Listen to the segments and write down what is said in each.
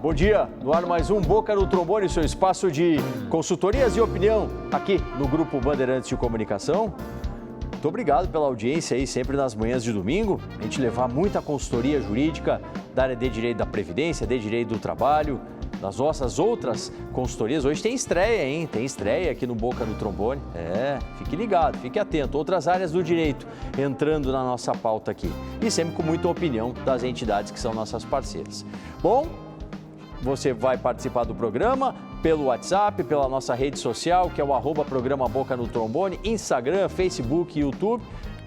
Bom dia, no ar mais um Boca no Trombone, seu espaço de consultorias e opinião aqui no Grupo Bandeirantes de Comunicação. Muito obrigado pela audiência aí, sempre nas manhãs de domingo. A gente levar muita consultoria jurídica da área de direito da Previdência, de direito do trabalho, das nossas outras consultorias. Hoje tem estreia, hein? Tem estreia aqui no Boca no Trombone. Fique ligado, fique atento. Outras áreas do direito entrando na nossa pauta aqui. E sempre com muita opinião das entidades que são nossas parceiras. Bom, você vai participar do programa pelo WhatsApp, pela nossa rede social, que é o @programa Boca no Trombone, Instagram, Facebook, YouTube.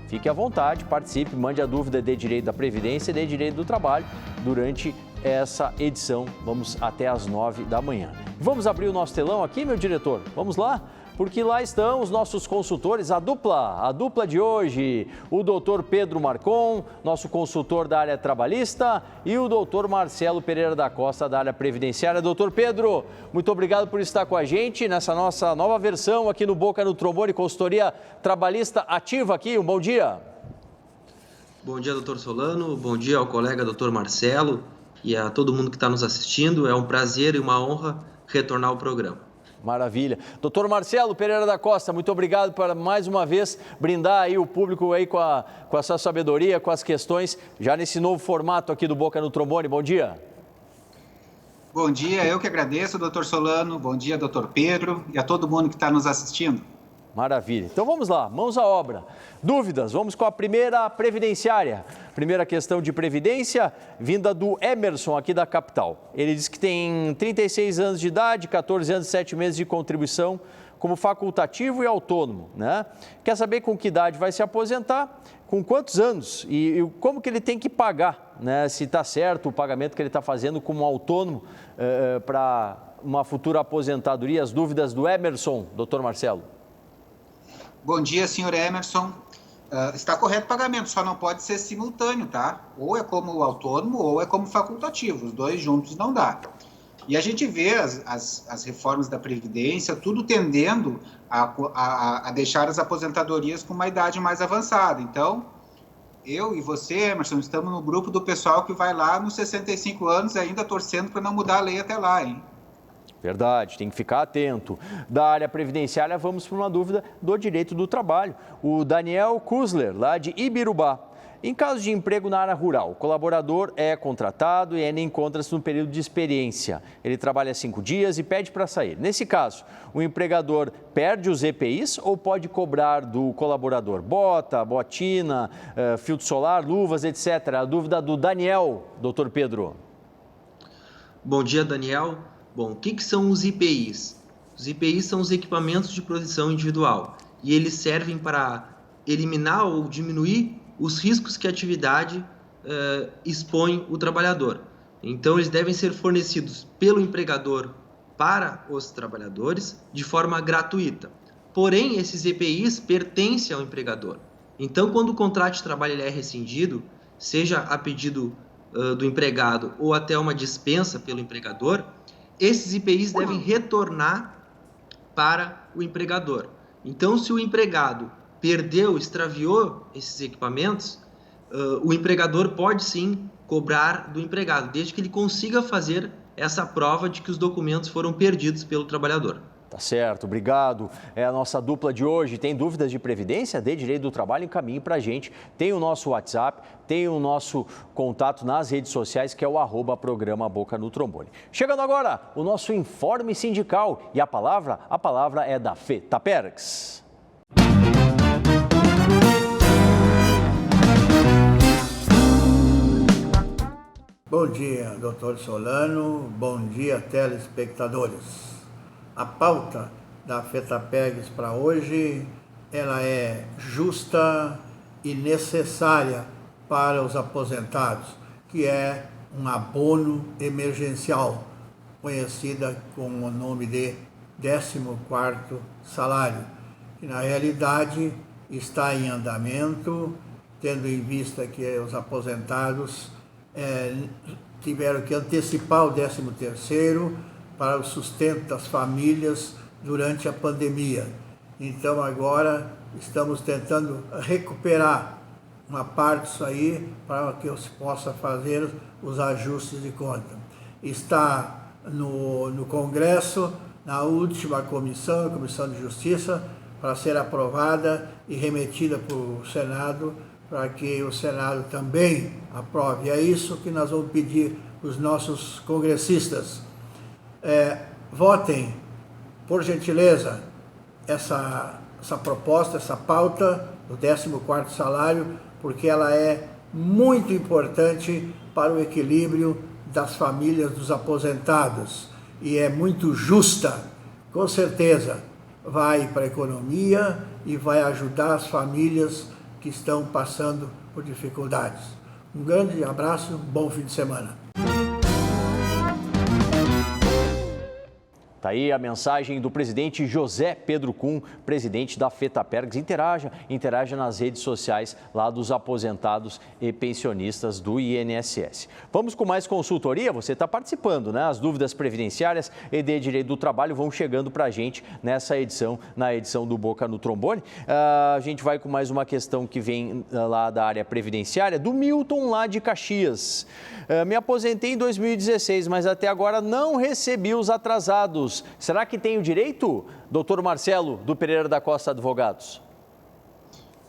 Fique à vontade, participe, mande a dúvida de direito da Previdência e de direito do trabalho durante essa edição. Vamos até às 9 da manhã. Vamos abrir o nosso telão aqui, meu diretor? Vamos lá? Porque lá estão os nossos consultores, a dupla de hoje, o doutor Pedro Marcon, nosso consultor da área trabalhista, e o doutor Marcelo Pereira da Costa, da área previdenciária. Doutor Pedro, muito obrigado por estar com a gente nessa nossa nova versão aqui no Boca no Trombone, consultoria trabalhista ativa aqui. Um bom dia. Bom dia, doutor Solano. Bom dia ao colega doutor Marcelo e a todo mundo que está nos assistindo. É um prazer e uma honra retornar ao programa. Maravilha. Doutor Marcelo Pereira da Costa, muito obrigado por mais uma vez brindar aí o público aí com a sua sabedoria, com as questões, já nesse novo formato aqui do Boca no Trombone. Bom dia. Bom dia, eu que agradeço, doutor Solano. Bom dia, doutor Pedro e a todo mundo que está nos assistindo. Maravilha. Então vamos lá, mãos à obra. Dúvidas? Vamos com a primeira previdenciária. Primeira questão de previdência, vinda do Emerson, aqui da capital. Ele diz que tem 36 anos de idade, 14 anos e 7 meses de contribuição como facultativo e autônomo, né? Quer saber com que idade vai se aposentar, com quantos anos e como que ele tem que pagar, né? Se está certo o pagamento que ele está fazendo como autônomo para uma futura aposentadoria. As dúvidas do Emerson, doutor Marcelo. Bom dia, senhor Emerson. Está correto o pagamento, só não pode ser simultâneo, tá? Ou é como autônomo ou é como facultativo, os dois juntos não dá. E a gente vê as reformas da Previdência, tudo tendendo a deixar as aposentadorias com uma idade mais avançada. Então, eu e você, Emerson, estamos no grupo do pessoal que vai lá nos 65 anos ainda torcendo para não mudar a lei até lá, hein? Verdade, tem que ficar atento. Da área previdenciária, vamos para uma dúvida do direito do trabalho. O Daniel Kuzler, lá de Ibirubá. Em caso de emprego na área rural, o colaborador é contratado e ainda encontra-se no período de experiência. Ele trabalha 5 dias e pede para sair. Nesse caso, o empregador perde os EPIs ou pode cobrar do colaborador bota, botina, filtro solar, luvas, etc. A dúvida do Daniel, doutor Pedro. Bom dia, Daniel. Bom, o que são os IPIs? Os IPIs são os equipamentos de proteção individual e eles servem para eliminar ou diminuir os riscos que a atividade expõe o trabalhador. Então, eles devem ser fornecidos pelo empregador para os trabalhadores de forma gratuita. Porém, esses EPIs pertencem ao empregador. Então, quando o contrato de trabalho ele é rescindido, seja a pedido do empregado ou até uma dispensa pelo empregador, esses IPIs devem retornar para o empregador. Então, se o empregado perdeu, extraviou esses equipamentos, o empregador pode sim cobrar do empregado, desde que ele consiga fazer essa prova de que os documentos foram perdidos pelo trabalhador. Tá certo, obrigado. É a nossa dupla de hoje. Tem dúvidas de previdência, de direito do trabalho? Encaminhe para a gente. Tem o nosso WhatsApp, tem o nosso contato nas redes sociais, que é o @programa Boca no Trombone. Chegando agora, o nosso informe sindical. E a palavra é da FETAPERGS. Bom dia, doutor Solano. Bom dia, telespectadores. A pauta da FETAPERGS para hoje, ela é justa e necessária para os aposentados, que é um abono emergencial, conhecida com o nome de 14º salário, que na realidade está em andamento, tendo em vista que os aposentados tiveram que antecipar o 13º para o sustento das famílias durante a pandemia. Então agora estamos tentando recuperar uma parte disso aí para que se possa fazer os ajustes de conta. está no Congresso, na última comissão, a Comissão de Justiça, para ser aprovada e remetida para o Senado, para que o Senado também aprove. É isso que nós vamos pedir para os nossos congressistas. Votem, por gentileza, essa proposta, essa pauta do 14º salário, porque ela é muito importante para o equilíbrio das famílias dos aposentados e é muito justa, com certeza vai para a economia e vai ajudar as famílias que estão passando por dificuldades. Um grande abraço, bom fim de semana. Tá aí a mensagem do presidente José Pedro Kuhn, presidente da FETAPERGS. Interaja nas redes sociais lá dos aposentados e pensionistas do INSS. Vamos com mais consultoria? Você está participando, né? As dúvidas previdenciárias e de direito do trabalho vão chegando para a gente nessa edição, na edição do Boca no Trombone. A gente vai com mais uma questão que vem lá da área previdenciária, do Milton lá de Caxias. Me aposentei em 2016, mas até agora não recebi os atrasados. Será que tenho direito? Doutor Marcelo, do Pereira da Costa Advogados.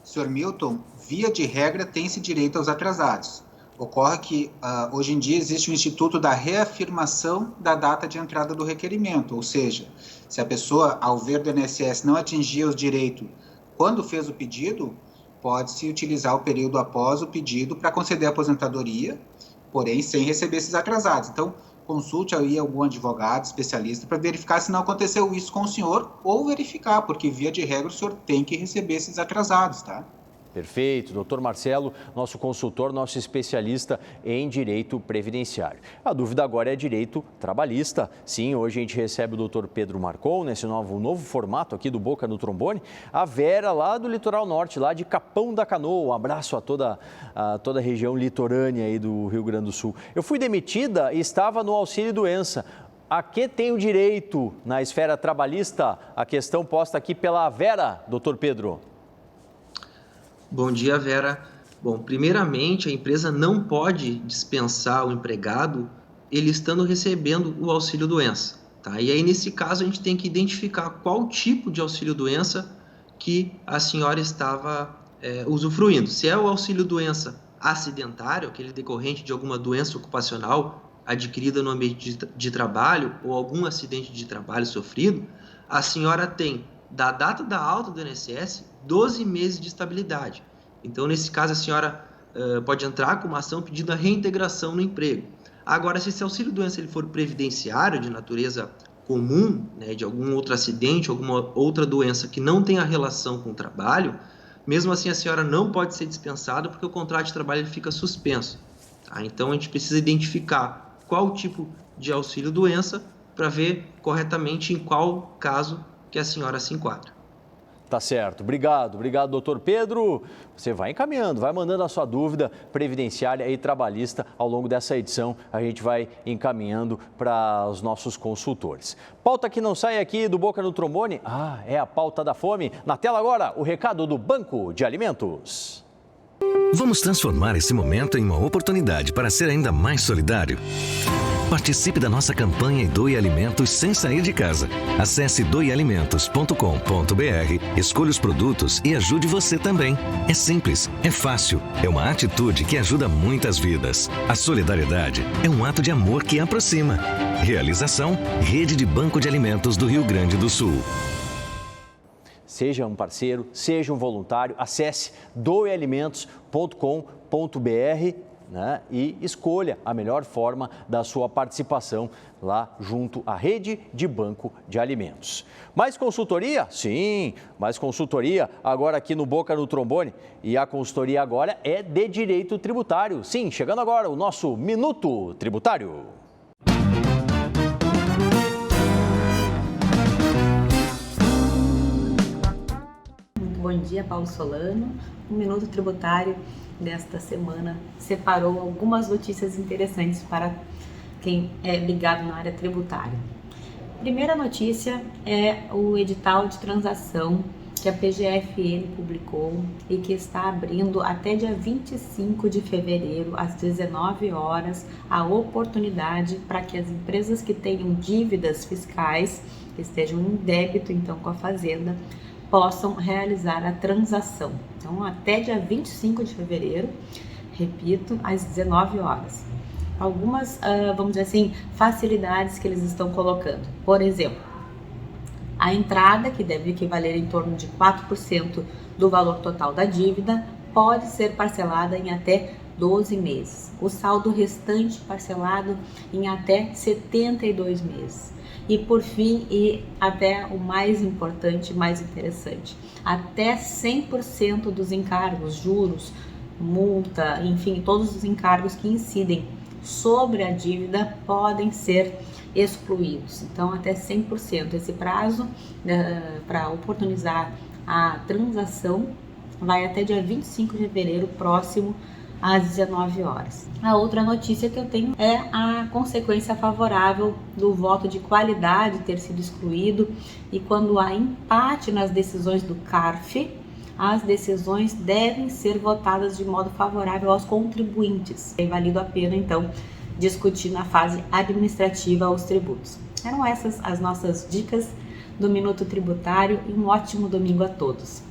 Senhor Milton, via de regra tem-se direito aos atrasados. Ocorre que hoje em dia existe o Instituto da Reafirmação da data de entrada do requerimento, ou seja, se a pessoa, ao ver do INSS, não atingia os direitos quando fez o pedido, pode-se utilizar o período após o pedido para conceder a aposentadoria, porém sem receber esses atrasados. Então, consulte aí algum advogado especialista para verificar se não aconteceu isso com o senhor ou verificar, porque via de regra o senhor tem que receber esses atrasados, tá? Perfeito, doutor Marcelo, nosso consultor, nosso especialista em direito previdenciário. A dúvida agora é direito trabalhista. Sim, hoje a gente recebe o doutor Pedro Marcon, nesse novo formato aqui do Boca no Trombone. A Vera, lá do litoral norte, lá de Capão da Canoa. Um abraço a toda a região litorânea aí do Rio Grande do Sul. Eu fui demitida e estava no auxílio-doença. A que tenho direito na esfera trabalhista? A questão posta aqui pela Vera, doutor Pedro. Bom dia, Vera. Bom, primeiramente, a empresa não pode dispensar o empregado ele estando recebendo o auxílio-doença, tá? E aí, nesse caso, a gente tem que identificar qual tipo de auxílio-doença que a senhora estava usufruindo. Se é o auxílio-doença acidentário, aquele decorrente de alguma doença ocupacional adquirida no ambiente de trabalho ou algum acidente de trabalho sofrido, a senhora tem, da data da alta do INSS, 12 meses de estabilidade. Então, nesse caso, a senhora pode entrar com uma ação pedindo a reintegração no emprego. Agora, se esse auxílio-doença ele for previdenciário, de natureza comum, né, de algum outro acidente, alguma outra doença que não tenha relação com o trabalho, mesmo assim a senhora não pode ser dispensada porque o contrato de trabalho ele fica suspenso. Tá? Então, a gente precisa identificar qual tipo de auxílio-doença para ver corretamente em qual caso que a senhora se enquadra. Tá certo. Obrigado, doutor Pedro. Você vai encaminhando, vai mandando a sua dúvida previdenciária e trabalhista ao longo dessa edição. A gente vai encaminhando para os nossos consultores. Pauta que não sai aqui do Boca no Trombone, é a pauta da fome. Na tela agora, o recado do Banco de Alimentos. Vamos transformar esse momento em uma oportunidade para ser ainda mais solidário. Participe da nossa campanha e doe alimentos sem sair de casa. Acesse doealimentos.com.br, escolha os produtos e ajude você também. É simples, é fácil, é uma atitude que ajuda muitas vidas. A solidariedade é um ato de amor que aproxima. Realização, Rede de Banco de Alimentos do Rio Grande do Sul. Seja um parceiro, seja um voluntário, acesse doealimentos.com.br, né, e escolha a melhor forma da sua participação lá junto à Rede de Banco de Alimentos. Mais consultoria? Sim, mais consultoria agora aqui no Boca no Trombone. E a consultoria agora é de direito tributário. Sim, chegando agora o nosso Minuto Tributário. Bom dia, Paulo Solano. O Minuto Tributário desta semana separou algumas notícias interessantes para quem é ligado na área tributária. Primeira notícia é o edital de transação que a PGFN publicou e que está abrindo até dia 25 de fevereiro, às 19 horas, a oportunidade para que as empresas que tenham dívidas fiscais, que estejam em débito então com a Fazenda, possam realizar a transação. Então, até dia 25 de fevereiro, repito, às 19 horas. Algumas, vamos dizer assim, facilidades que eles estão colocando. Por exemplo, a entrada, que deve equivaler em torno de 4% do valor total da dívida, pode ser parcelada em até 12 meses. O saldo restante parcelado em até 72 meses. E por fim, e até o mais importante, mais interessante, até 100% dos encargos, juros, multa, enfim, todos os encargos que incidem sobre a dívida podem ser excluídos. Então, até 100%. Esse prazo para oportunizar a transação vai até dia 25 de fevereiro próximo, às 19 horas. A outra notícia que eu tenho é a consequência favorável do voto de qualidade ter sido excluído, e quando há empate nas decisões do CARF, as decisões devem ser votadas de modo favorável aos contribuintes. É válido a pena, então, discutir na fase administrativa os tributos. Eram essas as nossas dicas do Minuto Tributário e um ótimo domingo a todos.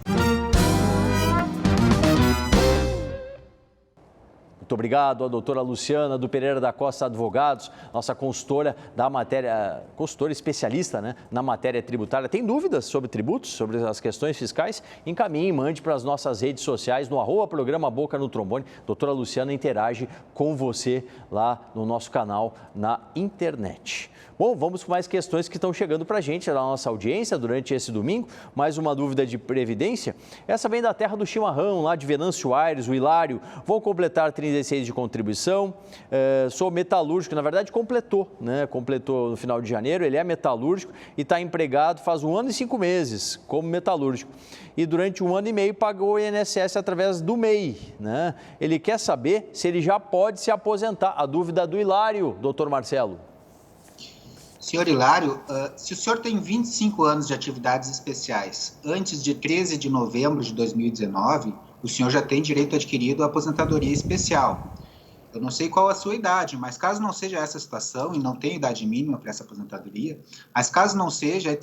Muito obrigado à doutora Luciana do Pereira da Costa Advogados, nossa consultora da matéria, consultora especialista, né, na matéria tributária. Tem dúvidas sobre tributos, sobre as questões fiscais? Encaminhe e mande para as nossas redes sociais no @programa Boca no Trombone. Doutora Luciana interage com você lá no nosso canal na internet. Bom, vamos com mais questões que estão chegando para a gente, na nossa audiência durante esse domingo. Mais uma dúvida de previdência. Essa vem da terra do chimarrão, lá de Venâncio Aires, o Hilário. Vou completar 36 de contribuição. Sou metalúrgico, na verdade completou, né? Completou no final de janeiro. Ele é metalúrgico e está empregado faz 1 ano e 5 meses como metalúrgico. E durante 1 ano e meio pagou o INSS através do MEI, né? Ele quer saber se ele já pode se aposentar. A dúvida do Hilário, doutor Marcelo. Senhor Hilário, se o senhor tem 25 anos de atividades especiais antes de 13 de novembro de 2019, o senhor já tem direito adquirido à aposentadoria especial. Eu não sei qual a sua idade, mas caso não seja essa a situação e não tenha idade mínima para essa aposentadoria, mas caso não seja,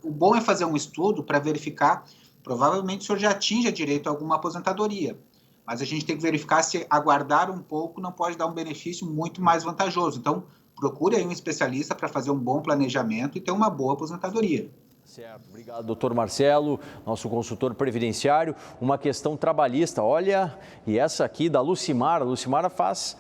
o bom é fazer um estudo para verificar, provavelmente o senhor já atinja direito a alguma aposentadoria, mas a gente tem que verificar se aguardar um pouco não pode dar um benefício muito mais vantajoso. Então, procure aí um especialista para fazer um bom planejamento e ter uma boa aposentadoria. Certo, obrigado, doutor Marcelo, nosso consultor previdenciário. Uma questão trabalhista, olha, e essa aqui da Lucimara. A Lucimara faz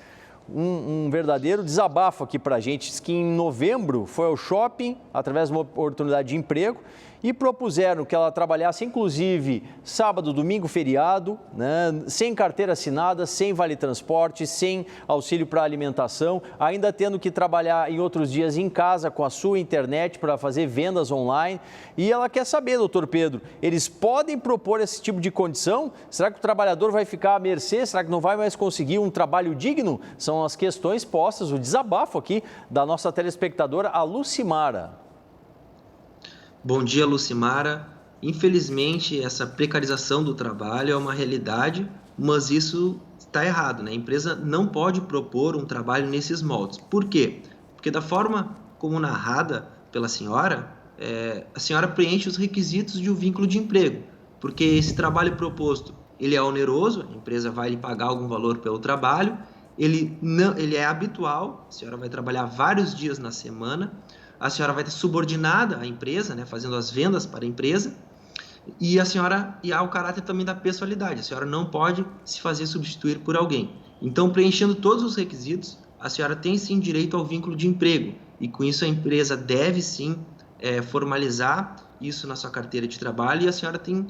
um verdadeiro desabafo aqui para a gente. Diz que em novembro foi ao shopping, através de uma oportunidade de emprego, e propuseram que ela trabalhasse, inclusive, sábado, domingo, feriado, né, sem carteira assinada, sem vale-transporte, sem auxílio para alimentação, ainda tendo que trabalhar em outros dias em casa com a sua internet para fazer vendas online. E ela quer saber, doutor Pedro, eles podem propor esse tipo de condição? Será que o trabalhador vai ficar à mercê? Será que não vai mais conseguir um trabalho digno? São as questões postas, o desabafo aqui da nossa telespectadora, a Lucimara. Bom dia, Lucimara. Infelizmente, essa precarização do trabalho é uma realidade, mas isso está errado, né? A empresa não pode propor um trabalho nesses moldes. Por quê? Porque da forma como narrada pela senhora, a senhora preenche os requisitos de um vínculo de emprego, porque esse trabalho proposto, ele é oneroso, a empresa vai lhe pagar algum valor pelo trabalho, ele é habitual, a senhora vai trabalhar vários dias na semana, a senhora vai estar subordinada à empresa, né, fazendo as vendas para a empresa, e há o caráter também da pessoalidade, a senhora não pode se fazer substituir por alguém. Então, preenchendo todos os requisitos, a senhora tem sim direito ao vínculo de emprego, e com isso a empresa deve sim formalizar isso na sua carteira de trabalho, e a senhora tem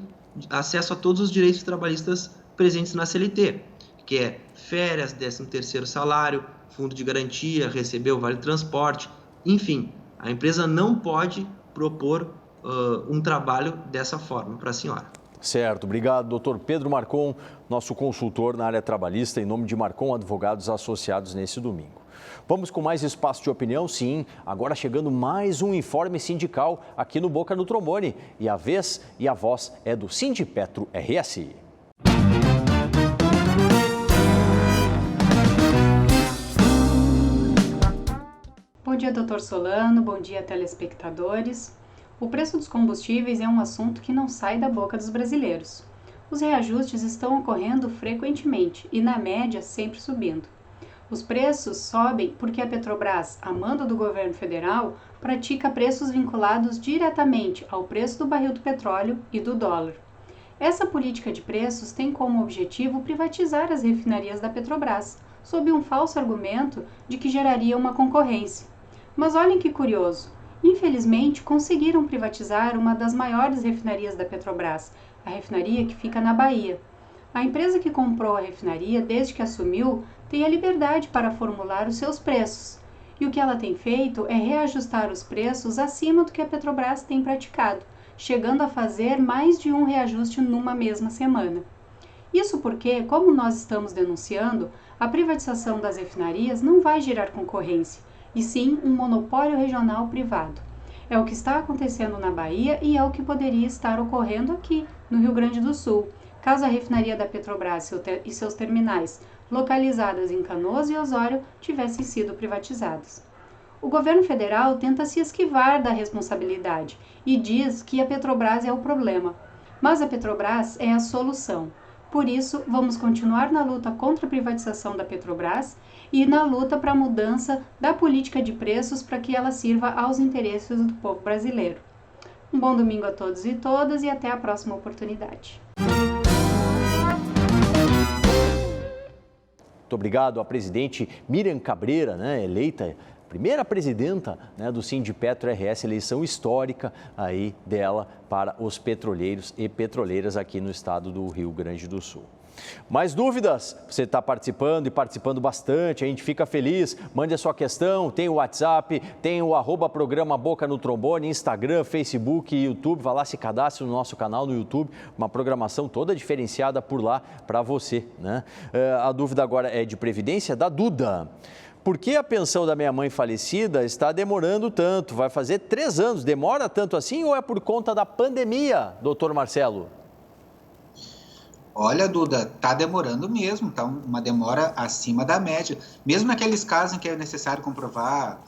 acesso a todos os direitos trabalhistas presentes na CLT, que é férias, 13º salário, fundo de garantia, receber o vale-transporte, enfim. A empresa não pode propor um trabalho dessa forma para a senhora. Certo, obrigado, doutor Pedro Marcon, nosso consultor na área trabalhista, em nome de Marcon Advogados Associados nesse domingo. Vamos com mais espaço de opinião, sim. Agora chegando mais um informe sindical aqui no Boca no Trombone. E a vez e a voz é do Sindipetro RS. Bom dia, doutor Solano. Bom dia, telespectadores. O preço dos combustíveis é um assunto que não sai da boca dos brasileiros. Os reajustes estão ocorrendo frequentemente e, na média, sempre subindo. Os preços sobem porque a Petrobras, a mando do governo federal, pratica preços vinculados diretamente ao preço do barril do petróleo e do dólar. Essa política de preços tem como objetivo privatizar as refinarias da Petrobras, sob um falso argumento de que geraria uma concorrência. Mas olhem que curioso, infelizmente conseguiram privatizar uma das maiores refinarias da Petrobras, a refinaria que fica na Bahia. A empresa que comprou a refinaria desde que assumiu tem a liberdade para formular os seus preços, e o que ela tem feito é reajustar os preços acima do que a Petrobras tem praticado, chegando a fazer mais de um reajuste numa mesma semana. Isso porque, como nós estamos denunciando, a privatização das refinarias não vai gerar concorrência, e sim um monopólio regional privado. É o que está acontecendo na Bahia e é o que poderia estar ocorrendo aqui, no Rio Grande do Sul, caso a refinaria da Petrobras e seus terminais, localizadas em Canoas e Osório, tivessem sido privatizados. O governo federal tenta se esquivar da responsabilidade e diz que a Petrobras é o problema, mas a Petrobras é a solução. Por isso, vamos continuar na luta contra a privatização da Petrobras e na luta para a mudança da política de preços para que ela sirva aos interesses do povo brasileiro. Um bom domingo a todos e todas e até a próxima oportunidade. Muito obrigado à presidente Miriam Cabreira, eleita primeira presidenta do Sindipetro RS, eleição histórica aí dela para os petroleiros e petroleiras aqui no estado do Rio Grande do Sul. Mais dúvidas? Você está participando e participando bastante, a gente fica feliz. Mande a sua questão, tem o WhatsApp, tem o @programa Boca no Trombone, Instagram, Facebook e YouTube. Vá lá, se cadastre no nosso canal no YouTube, uma programação toda diferenciada por lá para você, A dúvida agora é de previdência da Duda. Por que a pensão da minha mãe falecida está demorando tanto? Vai fazer 3 anos, demora tanto assim ou é por conta da pandemia, doutor Marcelo? Olha, Duda, tá demorando mesmo, tá uma demora acima da média. Mesmo naqueles casos em que é necessário comprovar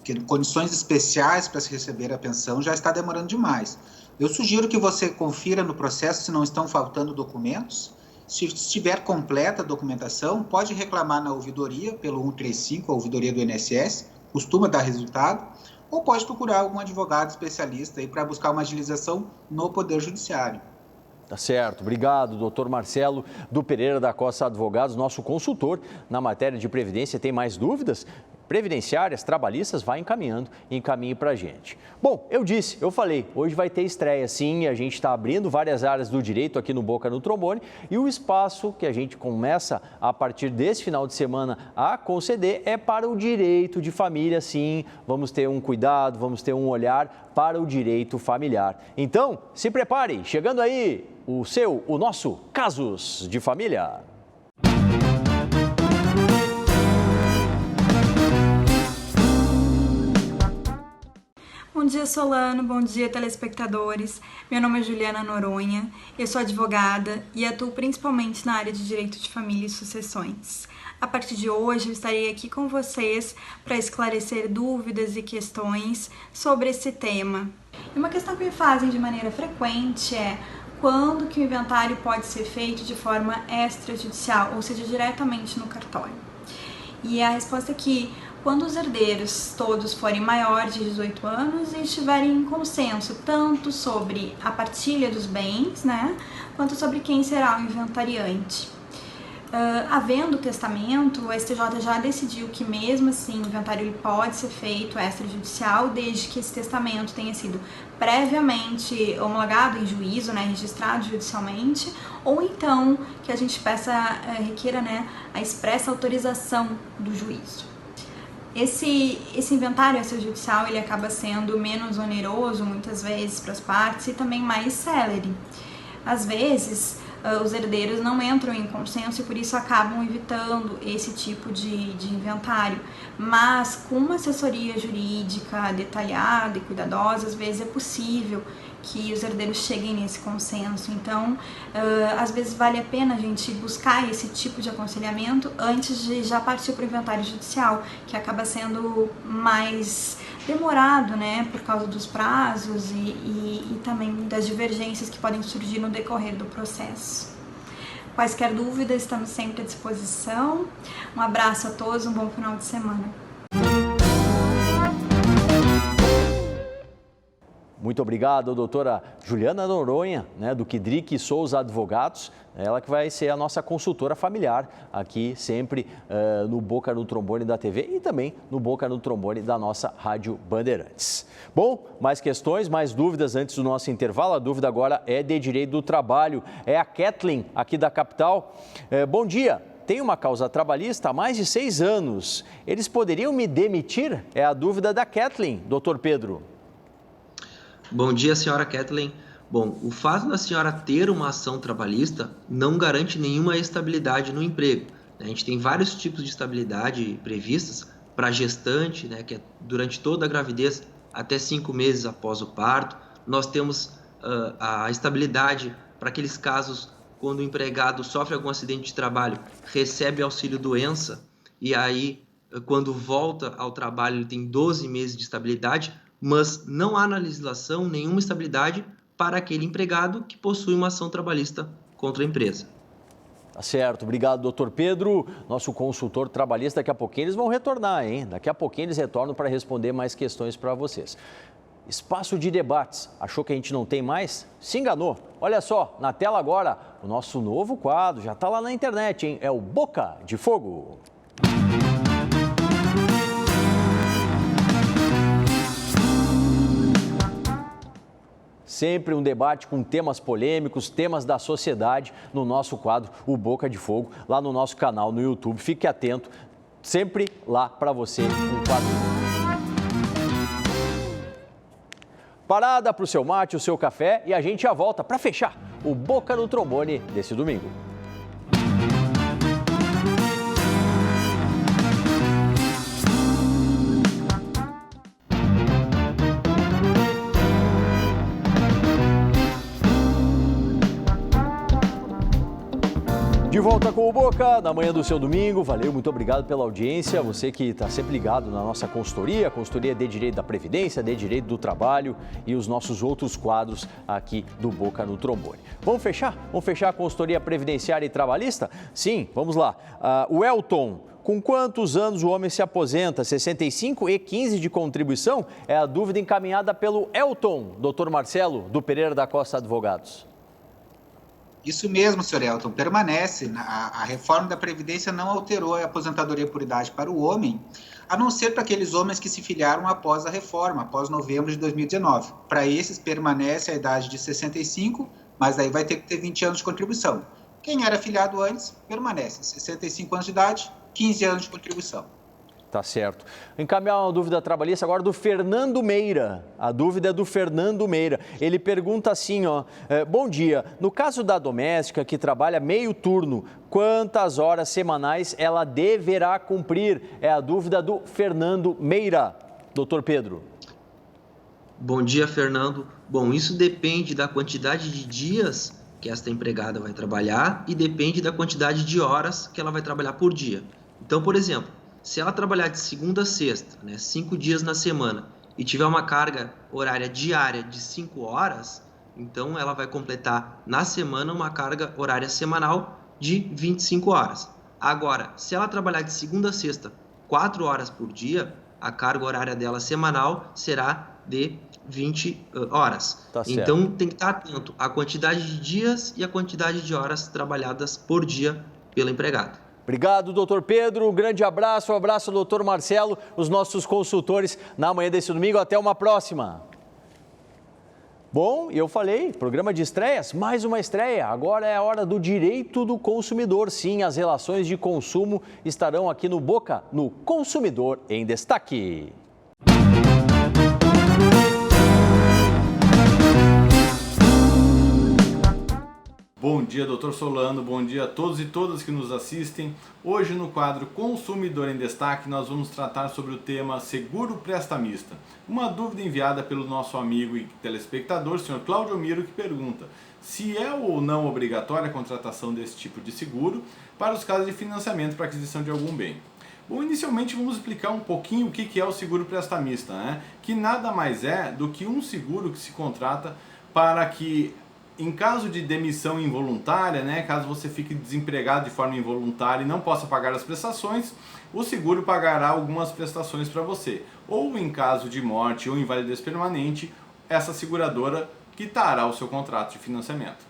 que condições especiais para se receber a pensão, já está demorando demais. Eu sugiro que você confira no processo se não estão faltando documentos. Se estiver completa a documentação, pode reclamar na ouvidoria, pelo 135, a ouvidoria do INSS, costuma dar resultado, ou pode procurar algum advogado especialista para buscar uma agilização no Poder Judiciário. Tá certo. Obrigado, doutor Marcelo do Pereira da Costa Advogados, nosso consultor na matéria de previdência. Tem mais dúvidas? Previdenciárias, trabalhistas, vai encaminhe para a gente. Bom, eu falei, hoje vai ter estreia sim, a gente está abrindo várias áreas do direito aqui no Boca no Trombone e o espaço que a gente começa a partir desse final de semana a conceder é para o direito de família, sim. Vamos ter um cuidado, vamos ter um olhar para o direito familiar. Então, se prepare, chegando aí o nosso Casos de Família. Bom dia, Solano. Bom dia, telespectadores. Meu nome é Juliana Noronha, eu sou advogada e atuo principalmente na área de direito de família e sucessões. A partir de hoje, eu estarei aqui com vocês para esclarecer dúvidas e questões sobre esse tema. E uma questão que me fazem de maneira frequente é quando que o inventário pode ser feito de forma extrajudicial, ou seja, diretamente no cartório. E a resposta é que quando os herdeiros todos forem maiores de 18 anos e estiverem em consenso tanto sobre a partilha dos bens, quanto sobre quem será o inventariante. Havendo testamento, o STJ já decidiu que mesmo assim o inventário ele pode ser feito extrajudicial desde que esse testamento tenha sido previamente homologado em juízo, registrado judicialmente, ou então que a gente requeira a expressa autorização do juízo. Esse inventário extrajudicial ele acaba sendo menos oneroso muitas vezes para as partes e também mais célere. Às vezes, os herdeiros não entram em consenso e por isso acabam evitando esse tipo de inventário. Mas com uma assessoria jurídica detalhada e cuidadosa, às vezes é possível que os herdeiros cheguem nesse consenso. Então, às vezes vale a pena a gente buscar esse tipo de aconselhamento antes de já partir para o inventário judicial, que acaba sendo mais demorado, né, por causa dos prazos e também das divergências que podem surgir no decorrer do processo. Quaisquer dúvidas, estamos sempre à disposição. Um abraço a todos, um bom final de semana. Muito obrigado, doutora Juliana Noronha, né, do Kidrick Souza Advogados, ela que vai ser a nossa consultora familiar aqui sempre no Boca no Trombone da TV e também no Boca no Trombone da nossa Rádio Bandeirantes. Bom, mais questões, mais dúvidas antes do nosso intervalo. A dúvida agora é de direito do trabalho, é a Kathleen aqui da capital. Bom dia. Tenho uma causa trabalhista há mais de 6 anos. Eles poderiam me demitir? É a dúvida da Kathleen, doutor Pedro. Bom dia, senhora Kathleen. Bom, o fato da senhora ter uma ação trabalhista não garante nenhuma estabilidade no emprego. A gente tem vários tipos de estabilidade previstas para gestante, né, que é durante toda a gravidez até 5 meses após o parto. Nós temos a estabilidade para aqueles casos quando o empregado sofre algum acidente de trabalho, recebe auxílio-doença e aí, quando volta ao trabalho, ele tem 12 meses de estabilidade, mas não há na legislação nenhuma estabilidade para aquele empregado que possui uma ação trabalhista contra a empresa. Tá certo, obrigado, doutor Pedro, nosso consultor trabalhista. Daqui a pouquinho eles vão retornar, hein? Daqui a pouquinho eles retornam para responder mais questões para vocês. Espaço de debates, achou que a gente não tem mais? Se enganou. Olha só, na tela agora, o nosso novo quadro, já está lá na internet, hein? É o Boca de Fogo. Sempre um debate com temas polêmicos, temas da sociedade no nosso quadro, o Boca de Fogo, lá no nosso canal no YouTube. Fique atento, sempre lá para você um quadro. Parada para o seu mate, o seu café e a gente já volta para fechar o Boca no Trombone desse domingo. De volta com o Boca, na manhã do seu domingo. Valeu, muito obrigado pela audiência. Você que está sempre ligado na nossa consultoria de Direito da Previdência, de Direito do Trabalho e os nossos outros quadros aqui do Boca no Trombone. Vamos fechar? Vamos fechar a consultoria previdenciária e trabalhista? Sim, vamos lá. O Elton, com quantos anos o homem se aposenta? 65 e 15 de contribuição? É a dúvida encaminhada pelo Elton, doutor Marcelo, do Pereira da Costa Advogados. Isso mesmo, senhor Elton, permanece. A reforma da Previdência não alterou a aposentadoria por idade para o homem, a não ser para aqueles homens que se filiaram após a reforma, após novembro de 2019. Para esses, permanece a idade de 65, mas aí vai ter que ter 20 anos de contribuição. Quem era filiado antes, permanece. 65 anos de idade, 15 anos de contribuição. Tá certo. Encaminhar uma dúvida trabalhista agora do Fernando Meira. A dúvida é do Fernando Meira. Ele pergunta assim, ó, bom dia, no caso da doméstica que trabalha meio turno, quantas horas semanais ela deverá cumprir? É a dúvida do Fernando Meira. Doutor Pedro. Bom dia, Fernando. Bom, isso depende da quantidade de dias que esta empregada vai trabalhar e depende da quantidade de horas que ela vai trabalhar por dia. Então, por exemplo, se ela trabalhar de segunda a sexta, 5 dias na semana, e tiver uma carga horária diária de 5 horas, então ela vai completar na semana uma carga horária semanal de 25 horas. Agora, se ela trabalhar de segunda a sexta 4 horas por dia, a carga horária dela semanal será de 20 horas. Tá certo. Então tem que estar atento à quantidade de dias e à quantidade de horas trabalhadas por dia pelo empregado. Obrigado, doutor Pedro. Um grande abraço, doutor Marcelo, os nossos consultores na manhã desse domingo. Até uma próxima. Bom, eu falei, programa de estreias, mais uma estreia. Agora é a hora do direito do consumidor. Sim, as relações de consumo estarão aqui no Boca, no Consumidor em Destaque. Bom dia, doutor Solano, bom dia a todos e todas que nos assistem. Hoje no quadro Consumidor em Destaque nós vamos tratar sobre o tema seguro prestamista. Uma dúvida enviada pelo nosso amigo e telespectador, o senhor Cláudio Miro, que pergunta se é ou não obrigatória a contratação desse tipo de seguro para os casos de financiamento para aquisição de algum bem. Bom, inicialmente vamos explicar um pouquinho o que é o seguro prestamista, né? Que nada mais é do que um seguro que se contrata para que, em caso de demissão involuntária, né, caso você fique desempregado de forma involuntária e não possa pagar as prestações, o seguro pagará algumas prestações para você. Ou em caso de morte ou invalidez permanente, essa seguradora quitará o seu contrato de financiamento.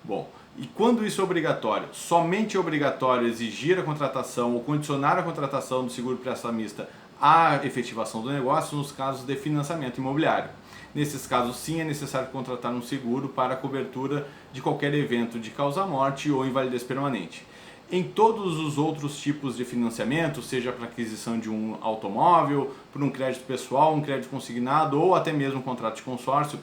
Bom, e quando isso é obrigatório? Somente é obrigatório exigir a contratação ou condicionar a contratação do seguro prestamista à efetivação do negócio nos casos de financiamento imobiliário. Nesses casos, sim, é necessário contratar um seguro para a cobertura de qualquer evento de causa-morte ou invalidez permanente. Em todos os outros tipos de financiamento, seja para aquisição de um automóvel, por um crédito pessoal, um crédito consignado ou até mesmo um contrato de consórcio,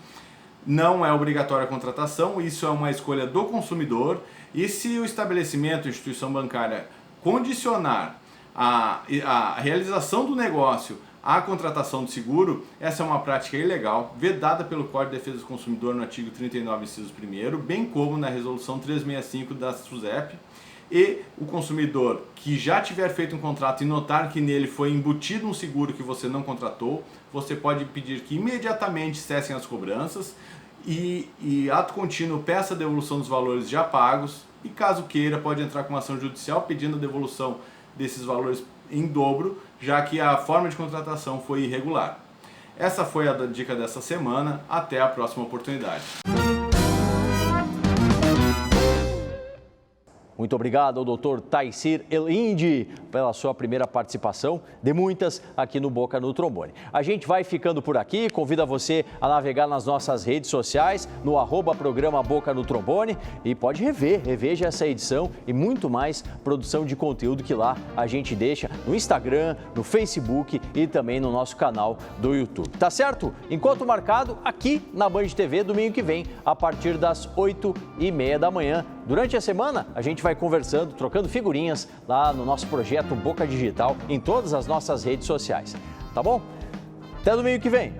não é obrigatória a contratação, isso é uma escolha do consumidor, e se o estabelecimento, a instituição bancária, condicionar a realização do negócio à contratação de seguro, essa é uma prática ilegal, vedada pelo Código de Defesa do Consumidor no artigo 39, inciso 1º, bem como na resolução 365 da SUSEP, e o consumidor que já tiver feito um contrato e notar que nele foi embutido um seguro que você não contratou, você pode pedir que imediatamente cessem as cobranças e ato contínuo peça a devolução dos valores já pagos e, caso queira, pode entrar com uma ação judicial pedindo a devolução desses valores em dobro, já que a forma de contratação foi irregular. Essa foi a dica dessa semana. Até a próxima oportunidade. Muito obrigado ao Dr. Taysir Elindi pela sua primeira participação, de muitas aqui no Boca no Trombone. A gente vai ficando por aqui, convido você a navegar nas nossas redes sociais, no @programa Boca no Trombone, e pode reveja essa edição e muito mais produção de conteúdo que lá a gente deixa no Instagram, no Facebook e também no nosso canal do YouTube. Tá certo? Encontro marcado aqui na Band TV domingo que vem, a partir das 8h30 da manhã. Durante a semana, a gente vai conversando, trocando figurinhas lá no nosso projeto Boca Digital em todas as nossas redes sociais. Tá bom? Até domingo que vem!